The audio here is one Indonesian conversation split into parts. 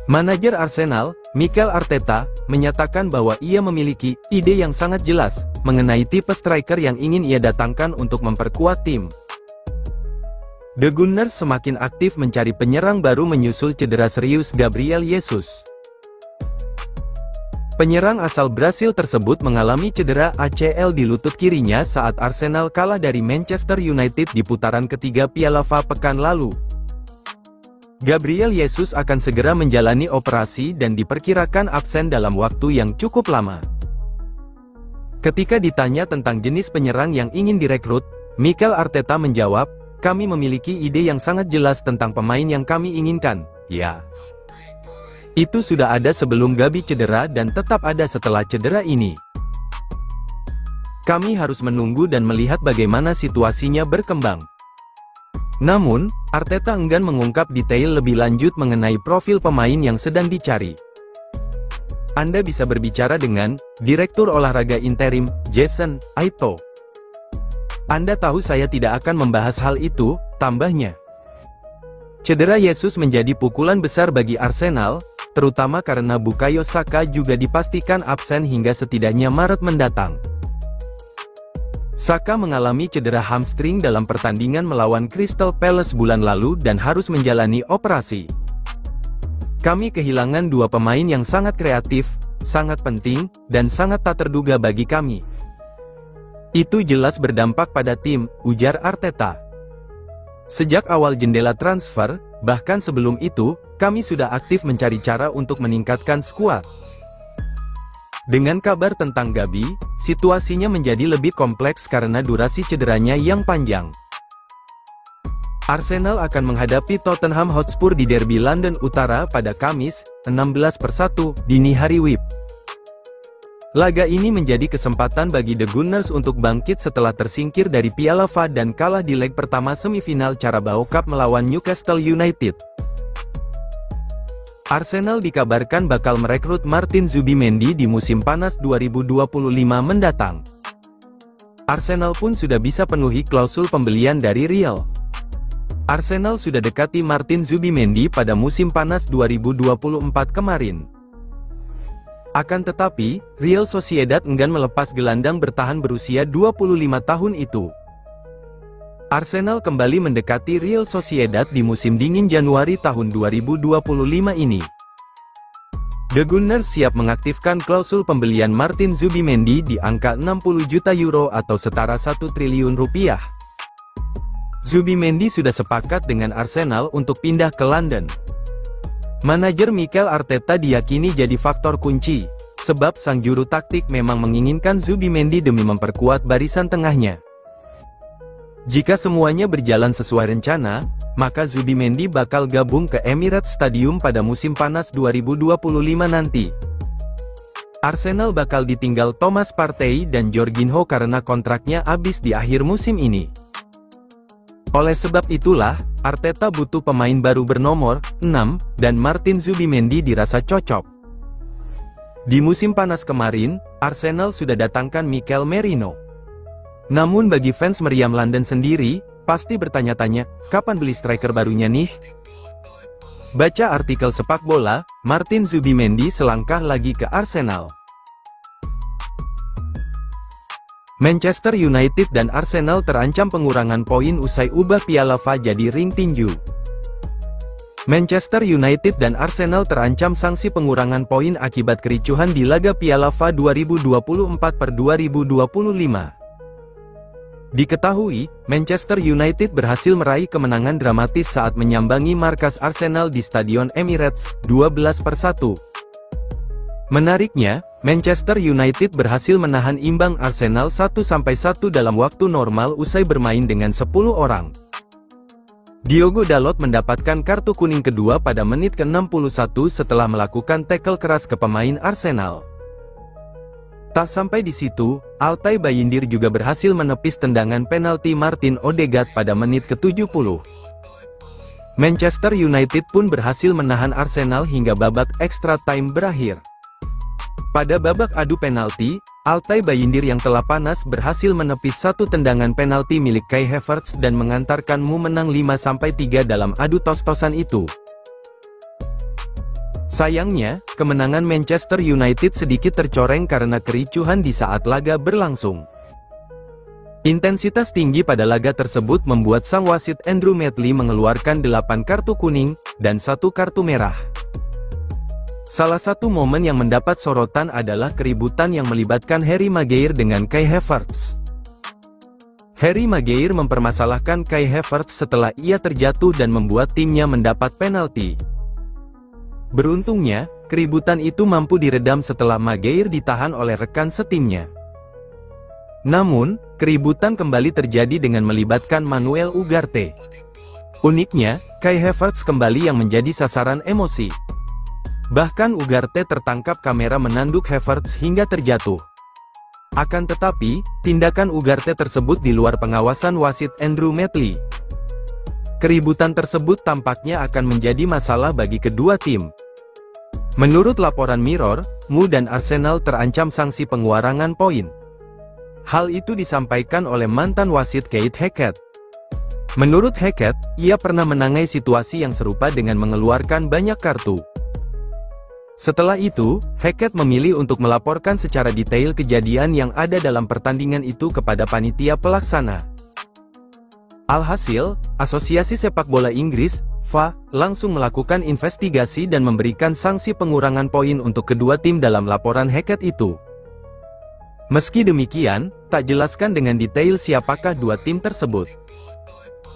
Manajer Arsenal, Mikel Arteta, menyatakan bahwa ia memiliki ide yang sangat jelas mengenai tipe striker yang ingin ia datangkan untuk memperkuat tim. The Gunners semakin aktif mencari penyerang baru menyusul cedera serius Gabriel Jesus. Penyerang asal Brasil tersebut mengalami cedera ACL di lutut kirinya saat Arsenal kalah dari Manchester United di putaran ketiga Piala FA pekan lalu. Gabriel Jesus akan segera menjalani operasi dan diperkirakan absen dalam waktu yang cukup lama. Ketika ditanya tentang jenis penyerang yang ingin direkrut, Mikel Arteta menjawab, "Kami memiliki ide yang sangat jelas tentang pemain yang kami inginkan, ya. Itu sudah ada sebelum Gabi cedera dan tetap ada setelah cedera ini. Kami harus menunggu dan melihat bagaimana situasinya berkembang." Namun, Arteta enggan mengungkap detail lebih lanjut mengenai profil pemain yang sedang dicari. Anda bisa berbicara dengan Direktur Olahraga Interim, Jason Aito. Anda tahu saya tidak akan membahas hal itu, tambahnya. Cedera Jesus menjadi pukulan besar bagi Arsenal, terutama karena Bukayo Saka juga dipastikan absen hingga setidaknya Maret mendatang. Saka mengalami cedera hamstring dalam pertandingan melawan Crystal Palace bulan lalu dan harus menjalani operasi. Kami kehilangan dua pemain yang sangat kreatif, sangat penting, dan sangat tak terduga bagi kami. Itu jelas berdampak pada tim, ujar Arteta. Sejak awal jendela transfer, bahkan sebelum itu, kami sudah aktif mencari cara untuk meningkatkan skuad. Dengan kabar tentang Gabi, situasinya menjadi lebih kompleks karena durasi cederanya yang panjang. Arsenal akan menghadapi Tottenham Hotspur di Derby London Utara pada Kamis, 16/1, dini hari WIB. Laga ini menjadi kesempatan bagi The Gunners untuk bangkit setelah tersingkir dari Piala FA dan kalah di leg pertama semifinal Carabao Cup melawan Newcastle United. Arsenal dikabarkan bakal merekrut Martin Zubimendi di musim panas 2025 mendatang. Arsenal pun sudah bisa penuhi klausul pembelian dari Real. Arsenal sudah dekati Martin Zubimendi pada musim panas 2024 kemarin. Akan tetapi, Real Sociedad enggan melepas gelandang bertahan berusia 25 tahun itu. Arsenal kembali mendekati Real Sociedad di musim dingin Januari tahun 2025 ini. The Gunners siap mengaktifkan klausul pembelian Martin Zubimendi di angka 60 juta euro atau setara 1 triliun rupiah. Zubimendi sudah sepakat dengan Arsenal untuk pindah ke London. Manajer Mikel Arteta diyakini jadi faktor kunci, sebab sang juru taktik memang menginginkan Zubimendi demi memperkuat barisan tengahnya. Jika semuanya berjalan sesuai rencana, maka Zubimendi bakal gabung ke Emirates Stadium pada musim panas 2025 nanti. Arsenal bakal ditinggal Thomas Partey dan Jorginho karena kontraknya habis di akhir musim ini. Oleh sebab itulah, Arteta butuh pemain baru bernomor 6, dan Martin Zubimendi dirasa cocok. Di musim panas kemarin, Arsenal sudah datangkan Mikel Merino. Namun bagi fans meriam London sendiri, pasti bertanya-tanya, kapan beli striker barunya nih? Baca artikel sepak bola, Martin Zubimendi selangkah lagi ke Arsenal. Manchester United dan Arsenal terancam pengurangan poin usai ubah Piala FA jadi ring tinju. Manchester United dan Arsenal terancam sanksi pengurangan poin akibat kericuhan di laga Piala FA 2024/2025. Diketahui, Manchester United berhasil meraih kemenangan dramatis saat menyambangi markas Arsenal di Stadion Emirates, 12/1. Menariknya, Manchester United berhasil menahan imbang Arsenal 1-1 dalam waktu normal usai bermain dengan 10 orang. Diogo Dalot mendapatkan kartu kuning kedua pada menit ke-61 setelah melakukan tackle keras ke pemain Arsenal. Tak sampai di situ, Altay Bayindir juga berhasil menepis tendangan penalti Martin Odegaard pada menit ke-70. Manchester United pun berhasil menahan Arsenal hingga babak extra time berakhir. Pada babak adu penalti, Altay Bayindir yang telah panas berhasil menepis satu tendangan penalti milik Kai Havertz dan mengantarkan MU menang 5-3 dalam adu tos-tosan itu. Sayangnya, kemenangan Manchester United sedikit tercoreng karena kericuhan di saat laga berlangsung. Intensitas tinggi pada laga tersebut membuat sang wasit Andrew Medley mengeluarkan 8 kartu kuning dan 1 kartu merah. Salah satu momen yang mendapat sorotan adalah keributan yang melibatkan Harry Maguire dengan Kai Havertz. Harry Maguire mempermasalahkan Kai Havertz setelah ia terjatuh dan membuat timnya mendapat penalti. Beruntungnya, keributan itu mampu diredam setelah Maguire ditahan oleh rekan setimnya. Namun, keributan kembali terjadi dengan melibatkan Manuel Ugarte. Uniknya, Kai Havertz kembali yang menjadi sasaran emosi. Bahkan Ugarte tertangkap kamera menanduk Havertz hingga terjatuh. Akan tetapi, tindakan Ugarte tersebut di luar pengawasan wasit Andrew Medley. Keributan tersebut tampaknya akan menjadi masalah bagi kedua tim. Menurut laporan Mirror, MU dan Arsenal terancam sanksi pengurangan poin. Hal itu disampaikan oleh mantan wasit Keith Hackett. Menurut Hackett, ia pernah menangani situasi yang serupa dengan mengeluarkan banyak kartu. Setelah itu, Hackett memilih untuk melaporkan secara detail kejadian yang ada dalam pertandingan itu kepada panitia pelaksana. Alhasil, Asosiasi Sepak Bola Inggris, FA, langsung melakukan investigasi dan memberikan sanksi pengurangan poin untuk kedua tim dalam laporan Hackett itu. Meski demikian, tak jelaskan dengan detail siapakah dua tim tersebut.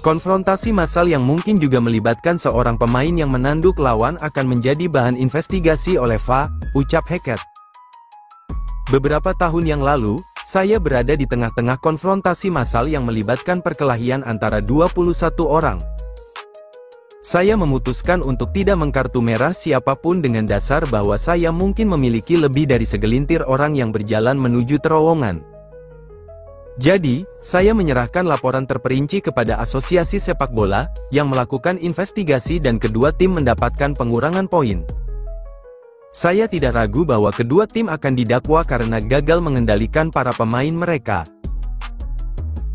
Konfrontasi massal yang mungkin juga melibatkan seorang pemain yang menanduk lawan akan menjadi bahan investigasi oleh FA, ucap Hackett. Beberapa tahun yang lalu, saya berada di tengah-tengah konfrontasi massal yang melibatkan perkelahian antara 21 orang. Saya memutuskan untuk tidak mengkartu merah siapapun dengan dasar bahwa saya mungkin memiliki lebih dari segelintir orang yang berjalan menuju terowongan. Jadi, saya menyerahkan laporan terperinci kepada Asosiasi Sepak Bola, yang melakukan investigasi dan kedua tim mendapatkan pengurangan poin. Saya tidak ragu bahwa kedua tim akan didakwa karena gagal mengendalikan para pemain mereka.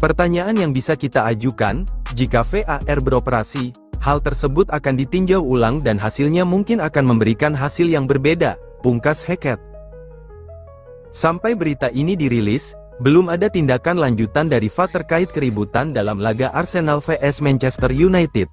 Pertanyaan yang bisa kita ajukan, jika VAR beroperasi, hal tersebut akan ditinjau ulang dan hasilnya mungkin akan memberikan hasil yang berbeda, pungkas Hackett. Sampai berita ini dirilis, belum ada tindakan lanjutan dari VAR terkait keributan dalam laga Arsenal vs Manchester United.